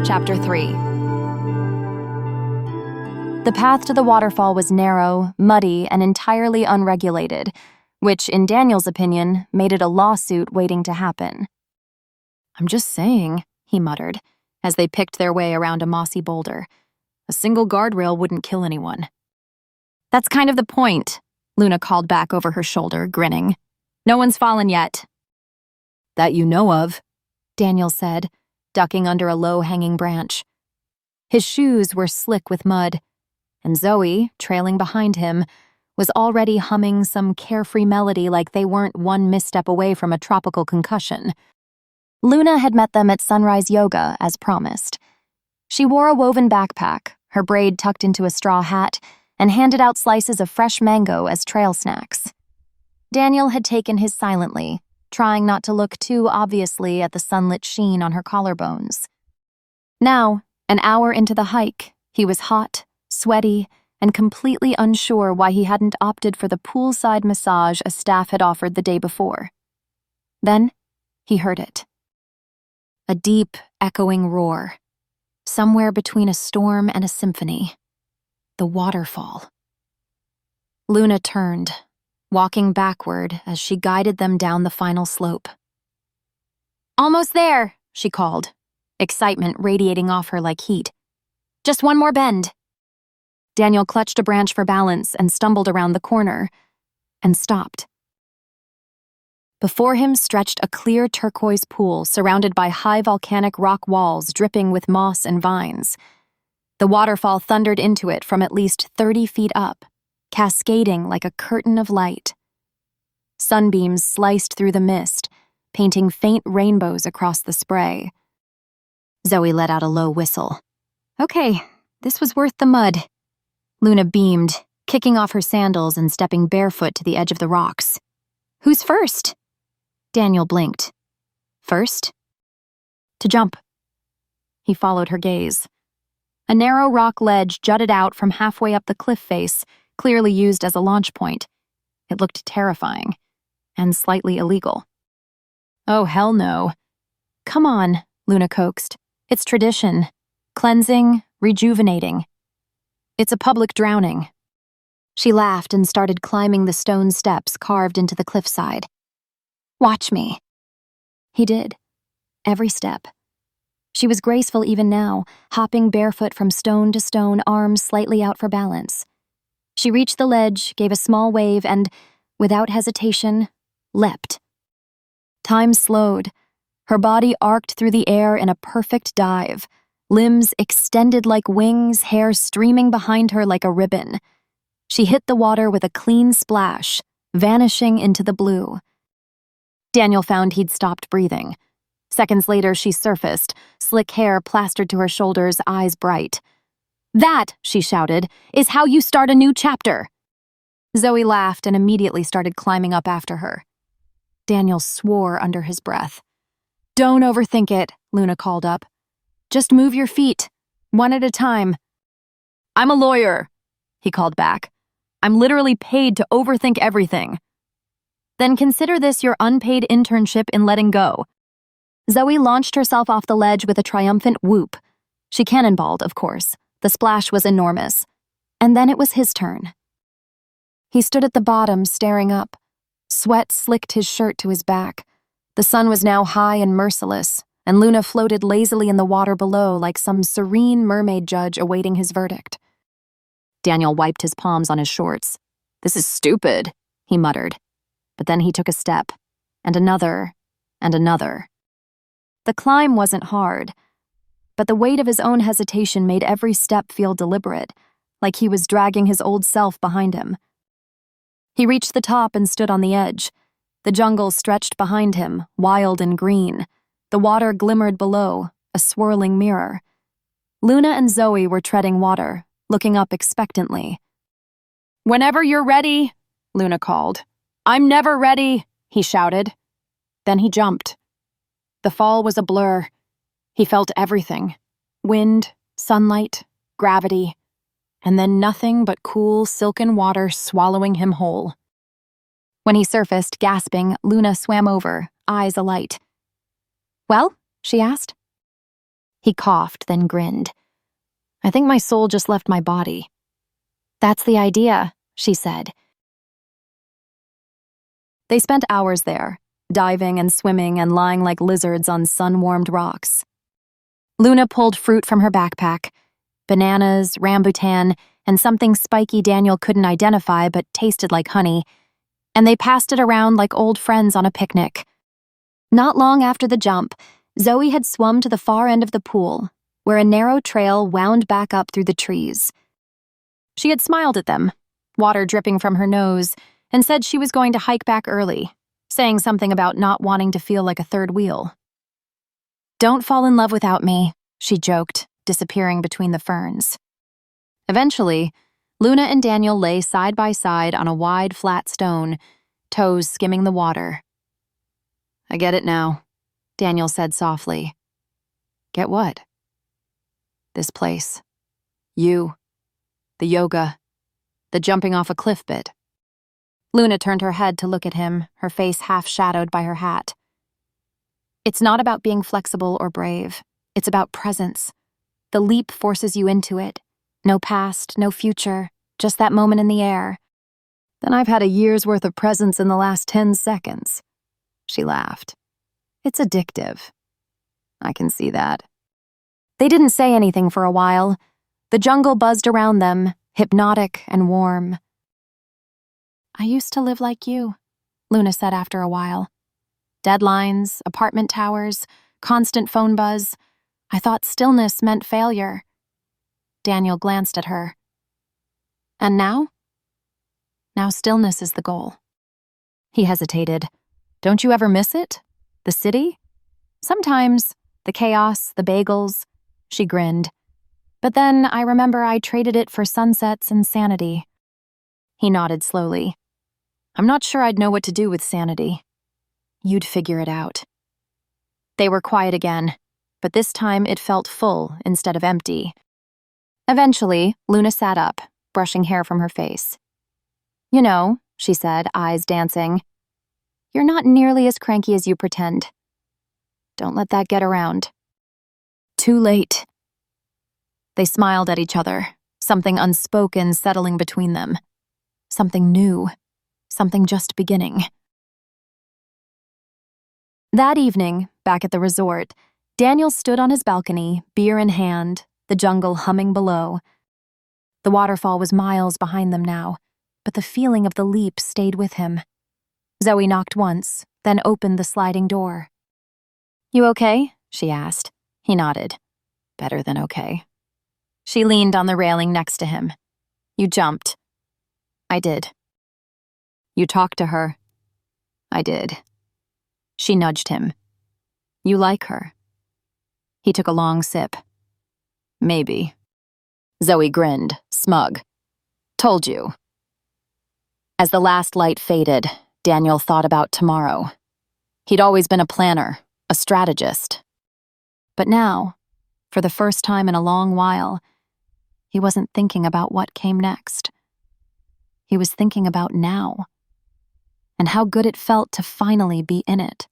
Chapter 3. The path to the waterfall was narrow, muddy, and entirely unregulated, which, in Daniel's opinion, made it a lawsuit waiting to happen. "I'm just saying," he muttered, as they picked their way around a mossy boulder. "A single guardrail wouldn't kill anyone." "That's kind of the point," Luna called back over her shoulder, grinning. "No one's fallen yet." "That you know of," Daniel said, ducking under a low-hanging branch. His shoes were slick with mud, and Zoe, trailing behind him, was already humming some carefree melody like they weren't one misstep away from a tropical concussion. Luna had met them at sunrise yoga, as promised. She wore a woven backpack, her braid tucked into a straw hat, and handed out slices of fresh mango as trail snacks. Daniel had taken his silently, trying not to look too obviously at the sunlit sheen on her collarbones. Now, an hour into the hike, he was hot, sweaty, and completely unsure why he hadn't opted for the poolside massage a staff had offered the day before. Then, he heard it. A deep, echoing roar. Somewhere between a storm and a symphony. The waterfall. Luna turned, walking backward as she guided them down the final slope. "Almost there," she called, excitement radiating off her like heat. "Just one more bend." Daniel clutched a branch for balance and stumbled around the corner, and stopped. Before him stretched a clear turquoise pool surrounded by high volcanic rock walls dripping with moss and vines. The waterfall thundered into it from at least 30 feet up, cascading like a curtain of light. Sunbeams sliced through the mist, painting faint rainbows across the spray. Zoe let out a low whistle. "Okay, this was worth the mud." Luna beamed, kicking off her sandals and stepping barefoot to the edge of the rocks. "Who's first?" Daniel blinked. "First?" "To jump." He followed her gaze. A narrow rock ledge jutted out from halfway up the cliff face, clearly used as a launch point. It looked terrifying, and slightly illegal. "Oh, hell no." "Come on," Luna coaxed. "It's tradition. Cleansing, rejuvenating. It's a public drowning." She laughed and started climbing the stone steps carved into the cliffside. "Watch me." He did. Every step. She was graceful even now, hopping barefoot from stone to stone, arms slightly out for balance. She reached the ledge, gave a small wave, and, without hesitation, leapt. Time slowed. Her body arced through the air in a perfect dive, limbs extended like wings, hair streaming behind her like a ribbon. She hit the water with a clean splash, vanishing into the blue. Daniel found he'd stopped breathing. Seconds later, she surfaced, slick hair plastered to her shoulders, eyes bright. "That," she shouted, "is how you start a new chapter." Zoe laughed and immediately started climbing up after her. Daniel swore under his breath. "Don't overthink it," Luna called up. "Just move your feet, one at a time." "I'm a lawyer," he called back. "I'm literally paid to overthink everything." "Then consider this your unpaid internship in letting go." Zoe launched herself off the ledge with a triumphant whoop. She cannonballed, of course. The splash was enormous. And then it was his turn. He stood at the bottom, staring up. Sweat slicked his shirt to his back. The sun was now high and merciless, and Luna floated lazily in the water below like some serene mermaid judge awaiting his verdict. Daniel wiped his palms on his shorts. "This is stupid," he muttered. But then he took a step, and another, and another. The climb wasn't hard, but the weight of his own hesitation made every step feel deliberate, like he was dragging his old self behind him. He reached the top and stood on the edge. The jungle stretched behind him, wild and green. The water glimmered below, a swirling mirror. Luna and Zoe were treading water, looking up expectantly. "Whenever you're ready," Luna called. "I'm never ready," he shouted. Then he jumped. The fall was a blur. He felt everything. Wind, sunlight, gravity, and then nothing but cool, silken water swallowing him whole. When he surfaced, gasping, Luna swam over, eyes alight. "Well?" she asked. He coughed, then grinned. I think my soul just left my body. That's the idea, she said. They spent hours there, diving and swimming and lying like lizards on sun-warmed rocks. Luna pulled fruit from her backpack, bananas, rambutan, and something spiky Daniel couldn't identify but tasted like honey, and they passed it around like old friends on a picnic. Not long after the jump, Zoe had swum to the far end of the pool, where a narrow trail wound back up through the trees. She had smiled at them, water dripping from her nose, and said she was going to hike back early, saying something about not wanting to feel like a third wheel. Don't fall in love without me, she joked, disappearing between the ferns. Eventually, Luna and Daniel lay side by side on a wide, flat stone, toes skimming the water. I get it now, Daniel said softly. Get what? This place. You. The yoga. The jumping off a cliff bit. Luna turned her head to look at him, her face half shadowed by her hat. It's not about being flexible or brave. It's about presence. The leap forces you into it. No past, no future, just that moment in the air. Then I've had a year's worth of presence in the last 10 seconds. She laughed. It's addictive. I can see that. They didn't say anything for a while. The jungle buzzed around them, hypnotic and warm. I used to live like you, Luna said after a while. Deadlines, apartment towers, constant phone buzz. I thought stillness meant failure. Daniel glanced at her. And now? Now stillness is the goal. He hesitated. Don't you ever miss it? The city? Sometimes. The chaos, the bagels. She grinned. But then I remember I traded it for sunsets and sanity. He nodded slowly. I'm not sure I'd know what to do with sanity. You'd figure it out. They were quiet again, but this time it felt full instead of empty. Eventually, Luna sat up, brushing hair from her face. You know, she said, eyes dancing, you're not nearly as cranky as you pretend. Don't let that get around. Too late. They smiled at each other, something unspoken settling between them. Something new. Something just beginning. That evening, back at the resort, Daniel stood on his balcony, beer in hand, the jungle humming below. The waterfall was miles behind them now, but the feeling of the leap stayed with him. Zoe knocked once, then opened the sliding door. You okay? She asked. He nodded. Better than okay. She leaned on the railing next to him. You jumped. I did. You talked to her. I did. She nudged him. You like her. He took a long sip. Maybe. Zoe grinned, smug. Told you. As the last light faded, Daniel thought about tomorrow. He'd always been a planner, a strategist. But now, for the first time in a long while, he wasn't thinking about what came next. He was thinking about now, and how good it felt to finally be in it.